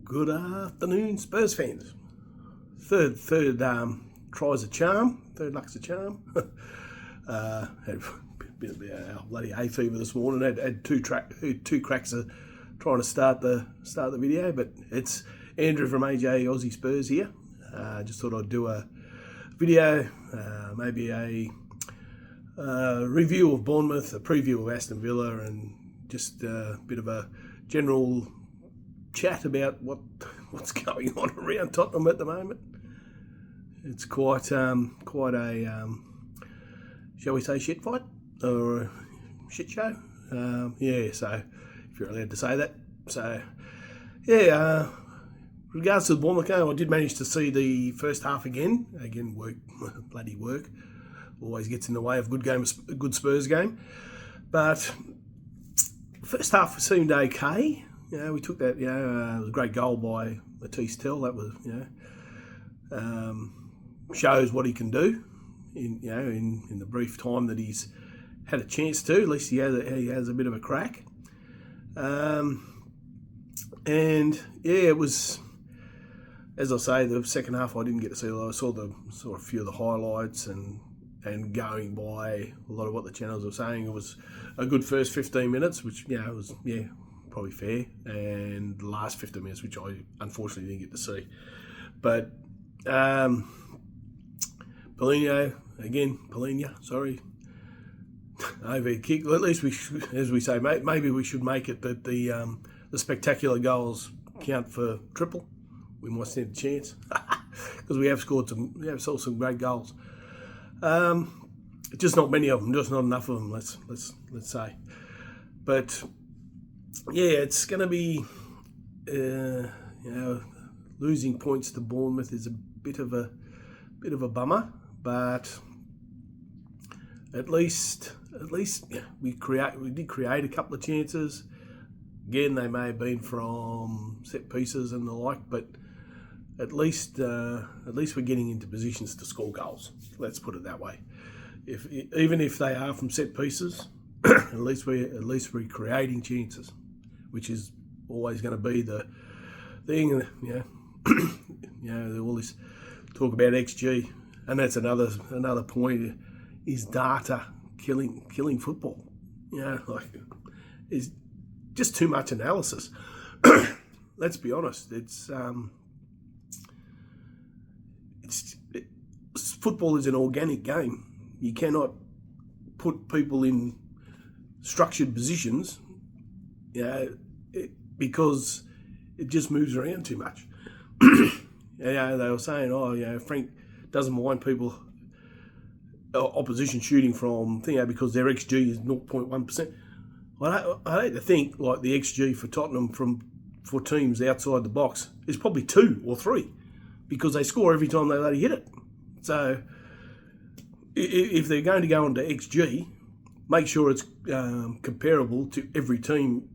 Good afternoon, Spurs fans. Third tries a charm. Third luck's a charm. Had a bit of bloody hay fever this morning. Had two cracks of trying to start the video, but it's Andrew from AJ Aussie Spurs here. Just thought I'd do a video, maybe a review of Bournemouth, a preview of Aston Villa, and just a bit of a general chat about what's going on around Tottenham at the moment. It's quite a shall we say shit fight or a shit show? So if you're allowed to say that. So regards to the Bournemouth game, I did manage to see the first half again. Bloody work always gets in the way of a good Spurs game. But first half seemed okay. We took that. It was a great goal by Matisse Tell. That was, shows what he can do in the brief time that he's had a chance to. At least he has a bit of a crack. It was, as I say, the second half I didn't get to see. I saw a few of the highlights and going by a lot of what the channels were saying. It was a good first 15 minutes, which was probably fair, and the last 15 minutes, which I unfortunately didn't get to see. But Polina, sorry, over kick. At least we should, as we say, maybe we should make it that the spectacular goals count for triple. We might stand a chance because we have scored some great goals. Just not many of them, just not enough of them. Let's say, but it's going to be losing points to Bournemouth is a bit of a bummer, but at least we did create a couple of chances. Again, they may have been from set pieces and the like, but at least we're getting into positions to score goals. Let's put it that way. Even if they are from set pieces, at least we're creating chances, which is always going to be the thing. They always talk about XG, and that's another point. Is data killing football? It's just too much analysis. Let's be honest. Football is an organic game. You cannot put people in structured positions, because it just moves around too much. They were saying, Frank doesn't mind people, opposition shooting from because their XG is 0.1%. I hate to think like the XG for Tottenham for teams outside the box is probably 2 or 3 because they score every time they let it hit it. So if they're going to go into XG, make sure it's comparable to every team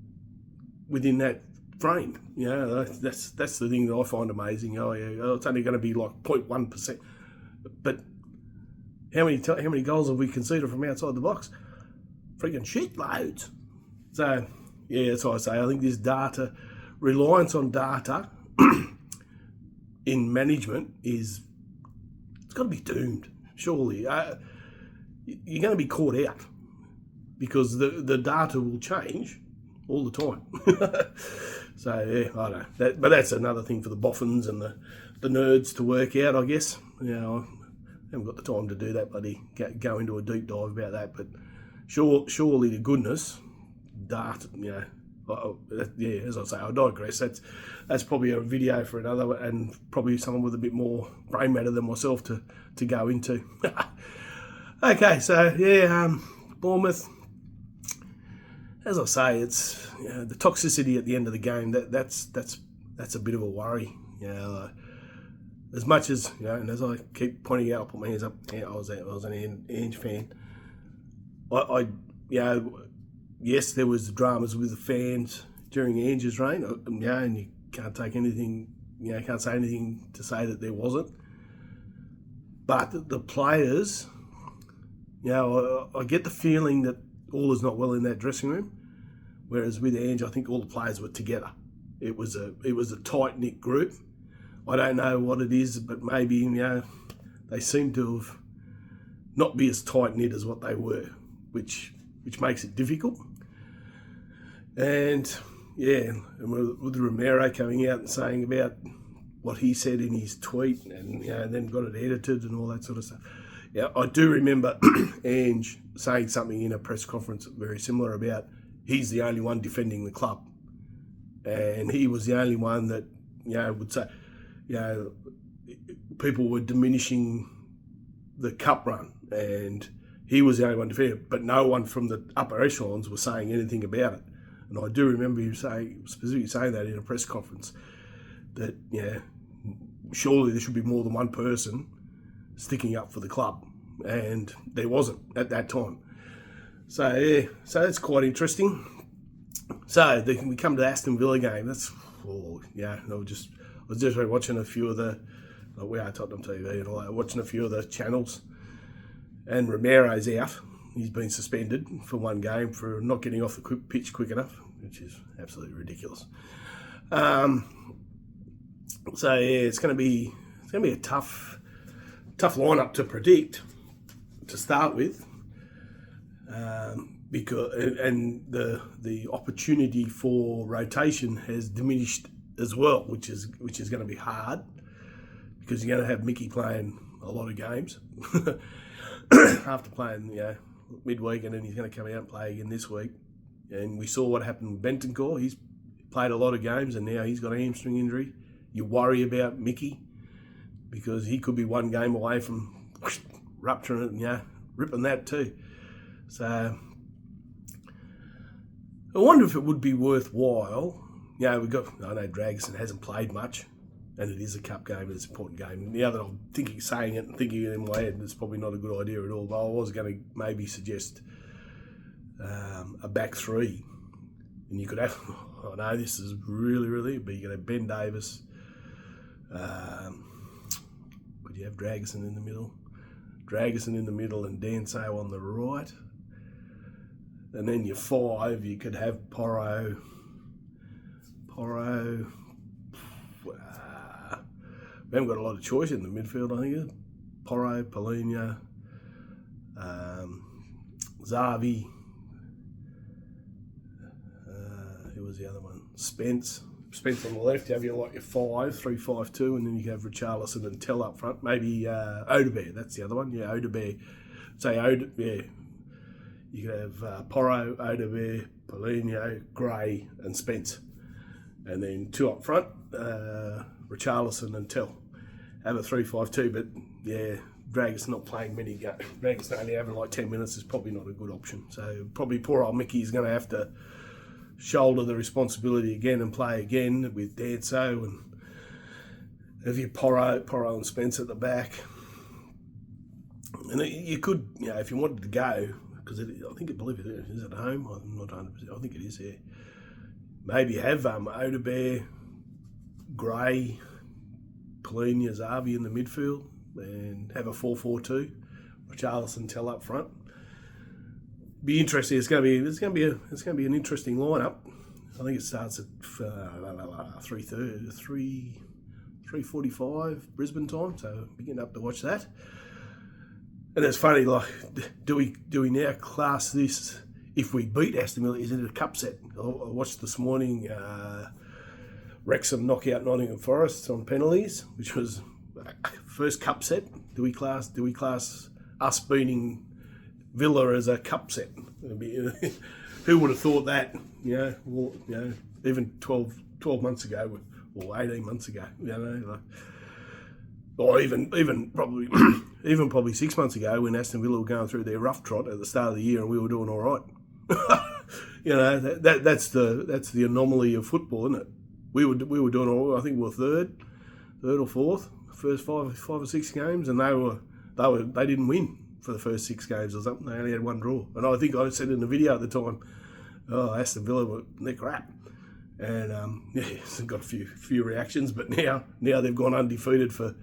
within that frame. That's the thing that I find amazing. It's only going to be like 0.1%, but how many goals have we conceded from outside the box? Freaking shit loads. So that's why I say I think this reliance on data in management it's got to be doomed. Surely, you're going to be caught out because the data will change all the time. So I don't know. But that's another thing for the boffins and the nerds to work out, I guess. I haven't got the time to do that, buddy. Go into a deep dive about that. But surely to goodness, data. As I say, I digress. That's probably a video for another, and probably someone with a bit more brain matter than myself to go into. Okay, so Bournemouth. As I say, it's the toxicity at the end of the game. That's a bit of a worry. As much as and as I keep pointing out, I put my hands up. I was an Enic fan. Yes, there was dramas with the fans during Ange's reign. And you can't take anything. Can't say anything to say that there wasn't. But the players, I get the feeling that all is not well in that dressing room. Whereas with Ange, I think all the players were together. it was a tight knit group. I don't know what it is, but maybe they seem to have not be as tight knit as what they were, which makes it difficult. And with Romero coming out and saying about what he said in his tweet, and then got it edited and all that sort of stuff. Yeah, I do remember Ange saying something in a press conference very similar about he's the only one defending the club, and he was the only one that would say people were diminishing the cup run, and he was the only one defending it, but no one from the upper echelons was saying anything about it. And I do remember him specifically saying that in a press conference, that surely there should be more than one person sticking up for the club, and there wasn't at that time. So that's quite interesting. So we come to the Aston Villa game. I was just watching a few of the, we are Tottenham TV and all that, watching a few of the channels, and Romero's out. He's been suspended for one game for not getting off the pitch quick enough, which is absolutely ridiculous. It's going to be a tough lineup to predict to start with, because the opportunity for rotation has diminished as well, which is going to be hard, because you're going to have Mickey playing a lot of games after playing midweek, and then he's going to come out and play again this week. And we saw what happened with Bentancur. He's played a lot of games, and now he's got a hamstring injury. You worry about Mickey, because he could be one game away from rupturing it and ripping that too. So I wonder if it would be worthwhile. I know Dragerson hasn't played much, and it is a cup game, it's an important game. Now that I'm saying it and thinking it in my head, it's probably not a good idea at all, but I was going to maybe suggest a back three. And you could have, I know this is really, but you could have Ben Davis. Could you have Dragerson in the middle? Dragerson in the middle and Danso on the right. And then your five, you could have Porro. We haven't got a lot of choice in the midfield, I think. Porro, Polina, Zavi. Who was the other one? Spence on the left. You have your 3-5-2, and then you can have Richarlison and Tell up front. Maybe Odebear, that's the other one. Yeah, Odebear. You could have Porro, Odebear, Polino, Gray, and Spence. And then two up front, Richarlison and Tell. Have a 3-5-2, but Drager's not playing many games. Drager's only having 10 minutes is probably not a good option. So probably poor old Mickey's going to have to shoulder the responsibility again and play again with Danso, and have your Porro and Spence at the back. And you could, if you wanted to go, because I believe it is at home. I'm not 100%. I think it is here. Maybe have Odebear, Gray, Polina, Zavi in the midfield, and have a 4-4-2. Richarlison, Tell up front. Be interesting. It's going to be an interesting lineup. I think it starts at 3:45 Brisbane time, so we're getting up to watch that. And it's funny, do we now class this, if we beat Aston Villa, is it a cup set? I watched this morning Wrexham knock out Nottingham Forest on penalties, which was first cup set. Do we class us beating Villa as a cup set? Who would have thought that? Even 12 months ago or 18 months ago, or even probably 6 months ago when Aston Villa were going through their rough trot at the start of the year and we were doing all right. That's the anomaly of football, isn't it? We were doing all right. I think we were third or fourth, first five or six games, and they didn't win for the first 6 games or something. They only had one draw. And I think I said in the video at the time, Aston Villa, they're crap. And it's got a few reactions, but now they've gone undefeated for,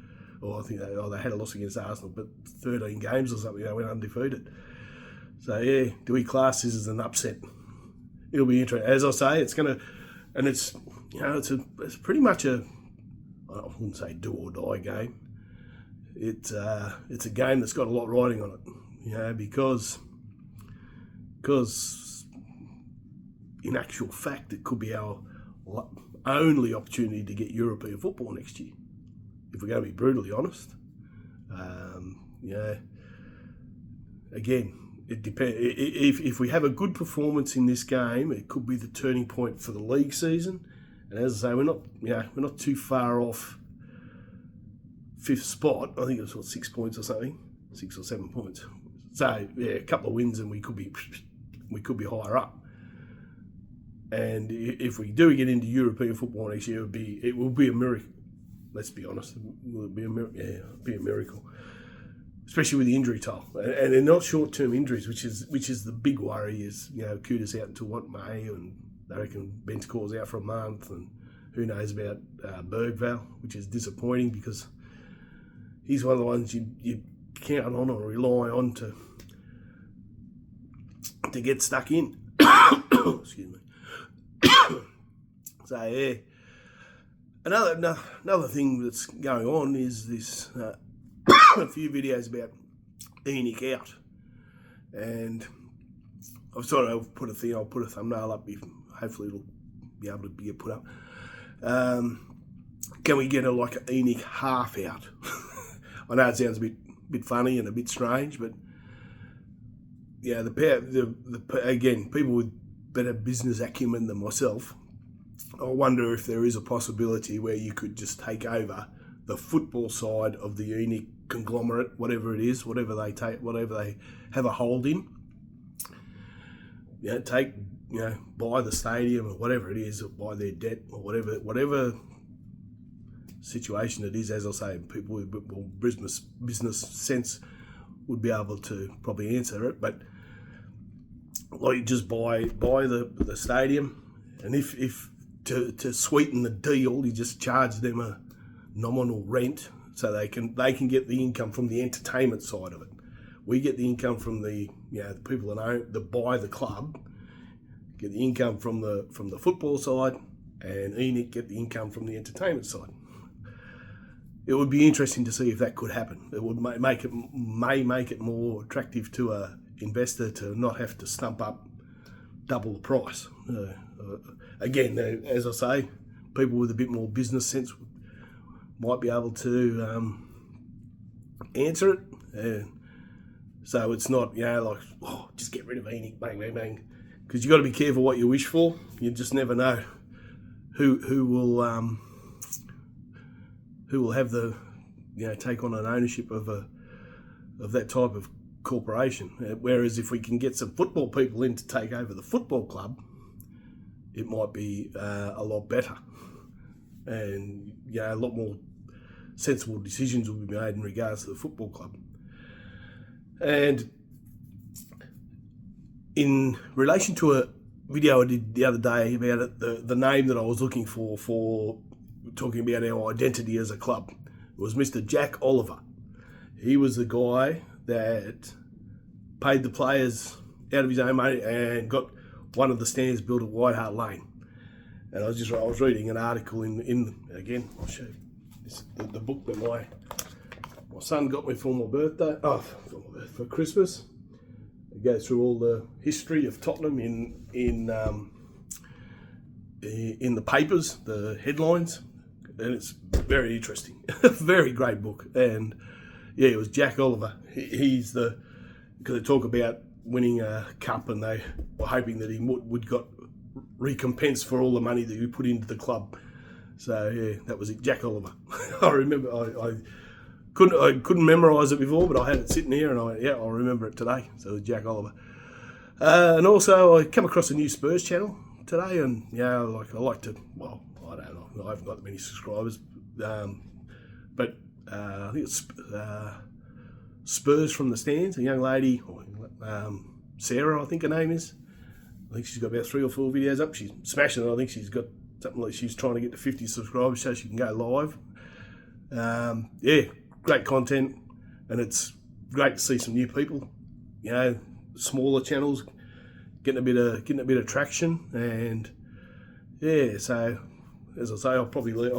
I think they had a loss against Arsenal, but 13 games or something, they went undefeated. So do we class this as an upset? It'll be interesting. As I say, it's going to, and it's, it's pretty much I wouldn't say do or die game. It's a game that's got a lot riding on it, because in actual fact it could be our only opportunity to get European football next year, if we're going to be brutally honest. Again, it depends. If we have a good performance in this game, it could be the turning point for the league season. And as I say, we're not too far off fifth spot. I think it was 6 points or something, 6 or 7 points. So yeah, a couple of wins and we could be higher up. And if we do get into European football next year, it will be a miracle. Let's be honest, it will be a miracle. Yeah, it'll be a miracle, especially with the injury toll, and they're not short-term injuries, which is the big worry. Is Kuda's out until May, and they reckon Bentancur's out for a month, and who knows about Bergvall, which is disappointing because he's one of the ones you count on or rely on to get stuck in. Excuse me. So yeah, another thing that's going on is this a few videos about Enic out, and I've sort of put a thing. I'll put a thumbnail up. Hopefully it'll be able to get put up. Can we get an Enic half out? I know it sounds a bit funny and a bit strange, but yeah, again, people with better business acumen than myself, I wonder if there is a possibility where you could just take over the football side of the Enic conglomerate, whatever it is, whatever they have a hold in. Buy the stadium or whatever it is, or buy their debt or whatever situation it is. As I say, people with a bit more business sense would be able to probably answer it, but just buy the stadium, and if to sweeten the deal, you just charge them a nominal rent so they can get the income from the entertainment side of it. We get the income from the people that buy the club, get the income from the football side, and Enic get the income from the entertainment side. It would be interesting to see if that could happen. It would make it more attractive to a investor to not have to stump up double the price. Again, as I say, people with a bit more business sense might be able to answer it. So it's not just get rid of Enic, bang bang bang, because you got to be careful what you wish for. You just never know who will have the take on an ownership of that type of corporation. Whereas if we can get some football people in to take over the football club, it might be a lot better, and a lot more sensible decisions will be made in regards to the football club. And in relation to a video I did the other day about it, the name that I was looking for talking about our identity as a club, it was Mr. Jack Oliver. He was the guy that paid the players out of his own money and got one of the stands built at White Hart Lane. And I was reading an article in again, I'll show you the book that my son got me for my birthday, for Christmas. It goes through all the history of Tottenham in the papers, the headlines, and it's very interesting. Very great book. And yeah, it was Jack Oliver. He's because they talk about winning a cup, and they were hoping that he would got recompense for all the money that he put into the club. So yeah, that was it, Jack Oliver. I remember I couldn't memorise it before, but I had it sitting here, and I'll remember it today. So it was Jack Oliver. And also I come across a new Spurs channel today, and I like to. Well, I don't know. I haven't got that many subscribers, but I think it's Spurs from the Stands. A young lady, Sarah, I think her name is. I think she's got about 3 or 4 videos up. She's smashing it. I think she's got something like she's trying to get to 50 subscribers so she can go live. Great content, and it's great to see some new people. Smaller channels getting a bit of traction, and so as I say, I'll probably leave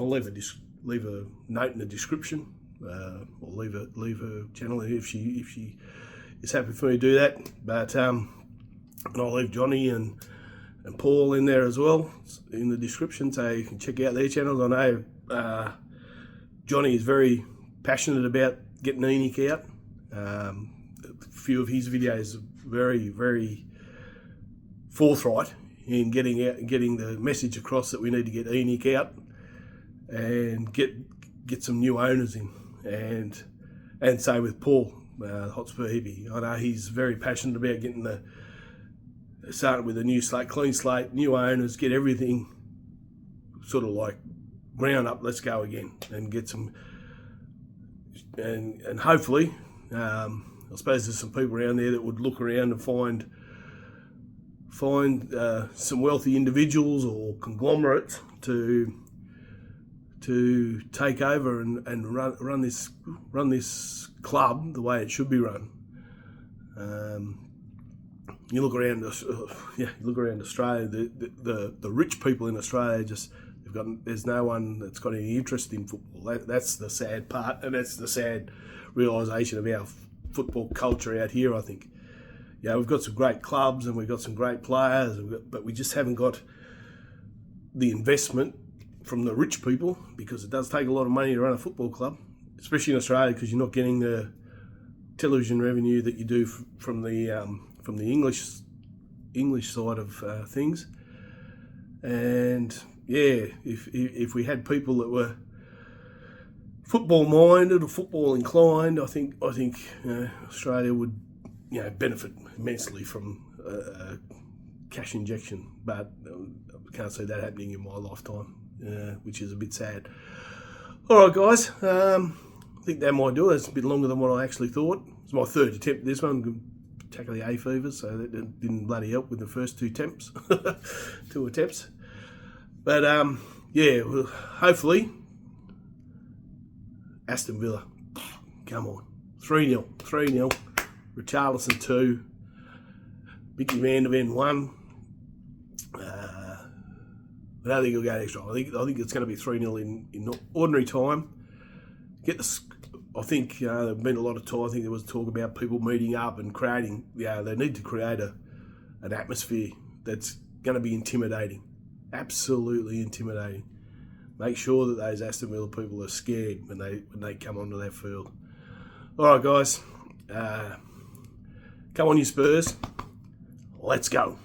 a note in the description, or leave her channel if she is happy for me to do that. But and I'll leave Johnny and Paul in there as well in the description, so you can check out their channels. I know Johnny is very passionate about getting Enic out. A few of his videos are very, very forthright in getting the message across that we need to get Enic out and get some new owners in, and same with Paul, Hotspur Hippie. I know he's very passionate about getting starting with a new slate, clean slate, new owners, get everything sort of like ground up. Let's go again and get some, and hopefully, I suppose there's some people around there that would look around and find some wealthy individuals or conglomerates to take over and run this club the way it should be run. You look around Australia. The rich people in Australia there's no one that's got any interest in football. That's the sad part, and that's the sad realisation of our football culture out here, I think. Yeah, we've got some great clubs and we've got some great players, but we just haven't got the investment from the rich people, because it does take a lot of money to run a football club, especially in Australia, because you're not getting the television revenue that you do from the English side of things. And yeah, if we had people that were football minded or football inclined, I think Australia would benefit immensely from a cash injection. But I can't see that happening in my lifetime, which is a bit sad. All right, guys. I think that might do it. It's a bit longer than what I actually thought. It's my third attempt at this one. Tackle the hay fevers, so that didn't bloody help with the first two attempts. But yeah, well, hopefully Aston Villa, come on, 3-0, Richarlison 2, Mickey Van der Ven 1. I don't think he'll go extra. I think it's going to be 3-0 in ordinary time. I think there's been a lot of talk. I think there was talk about people meeting up and creating. They need to create an atmosphere that's going to be intimidating, absolutely intimidating. Make sure that those Aston Villa people are scared when they come onto that field. All right, guys, come on, you Spurs, let's go.